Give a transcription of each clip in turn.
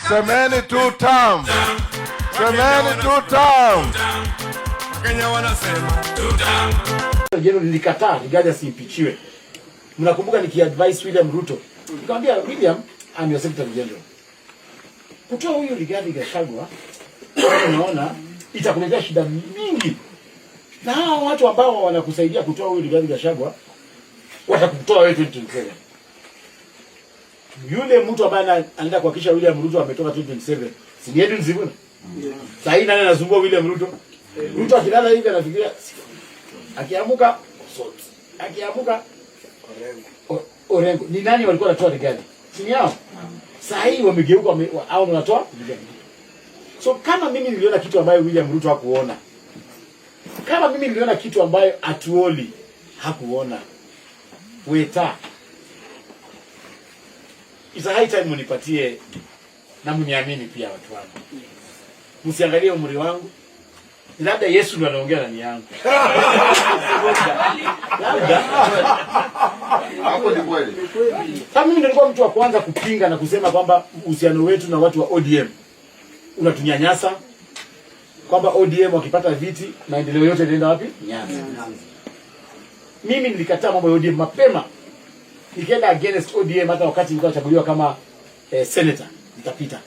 Semeni two term. Semeni two term. Wakenya wanasema two term. Jeno nilikataa Rigathi asiimpichiwe. Mnakumbuka nikiadvise William Ruto. Nikamwambia William, I'm your secretary general. Kutoa huyu Rigathi Gachagua, unaona itakuletea shida mingi. Na hao watu ambao wanakusaidia kutoa huyu Rigathi Gachagua watakutoa wewe 2027. Yule mtu ambaye anaenda kuhakikisha William Ruto ametoka 2027, si ni Edwin Sifuna? Sasa hivi nani anasumbua William Ruto? Ruto akilala hivi anafikiria akiamuka sote. Akiamuka Orengo. Ni nani walikuwa wanatoa Rigathi? Si yao. Sasa hivi wamegeuka au wanatoa Rigathi. So kama mimi niliona kitu ambayo William Ruto hakuona. Kama mimi niliona kitu ambayo Atuoli hakuona. Weta. It's a high time munipatie na mniamini pia watu wangu. Msiangalie umri wangu. Labda Yesu ndiye anaongea ndani yangu. Labda. Hapo ni kweli. Kama mimi nilikuwa mtu wa kwanza kupinga na kusema kwamba uhusiano wetu na watu wa ODM unatunyanyasa, kwamba ODM wakipata viti maendeleo yote yanaenda wapi? Nyanza. Mimi nilikataa mambo ya ODM mapema. Nikaenda against ODM hata wakati nilikuwa nachaguliwa kama senator, nikapita.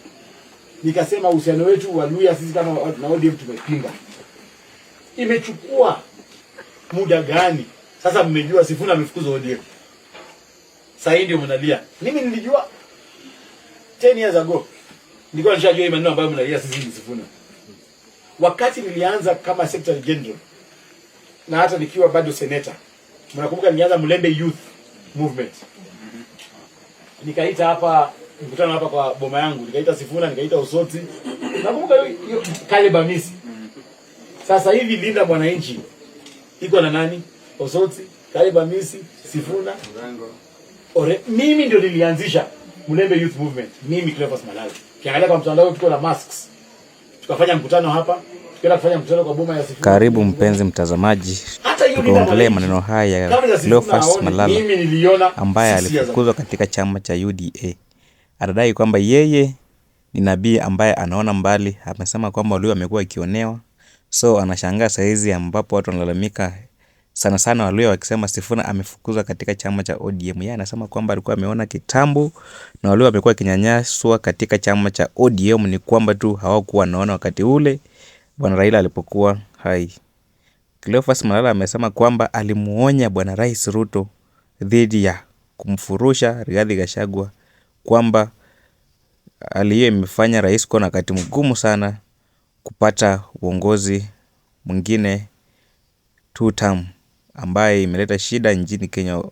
Nikasema uhusiano wetu wa Luya sisi kama na ODM tumepinga. Imechukua muda gani? Sasa mmejua Sifuna amefukuzwa ODM. Sasa hii ndio mnalia. Mimi nilijua 10 years ago. Nilikuwa nishajua hii maneno ambayo mnalia sisi ni Sifuna. Wakati nilianza kama secretary general na hata nikiwa bado senator. Mnakumbuka nilianza Mlembe Youth Movement. Nikaita hapa mkutano hapa kwa boma yangu, nikaita Sifuna, nikaita Osoti. Nakumbuka hiyo Caleb Amisi. Sasa hivi Linda Mwananchi iko na nani? Osoti, Caleb Amisi, Sifuna, mimi ndio nilianzisha Mlembe Youth Movement. Mimi Cleophas Malala. Kiangalia kwa mtandao tuko na masks. Tukafanya mkutano hapa, tukaenda kufanya mkutano kwa boma ya Sifuna. Karibu mpenzi mtazamaji, tuongelee maneno haya ya Cleophas Malala ambaye alifukuzwa katika chama cha UDA. Anadai kwamba yeye ni nabii ambaye anaona mbali. Amesema kwamba Waluo amekuwa akionewa. So anashangaa saizi ambapo watu wanalalamika sana sana Waluo wakisema Sifuna amefukuzwa katika chama cha ODM. Yeye anasema kwamba alikuwa ameona kitambo na Waluo amekuwa kinyanyaswa katika chama cha ODM, ni kwamba tu hawakuwa wanaona wakati ule Bwana Raila alipokuwa hai. Cleophas Malala amesema kwamba alimuonya Bwana Rais Ruto dhidi ya kumfurusha Rigathi Gachagua, kwamba aliyo imefanya rais kwa wakati mgumu sana kupata uongozi mwingine two term, ambaye imeleta shida nchini Kenya.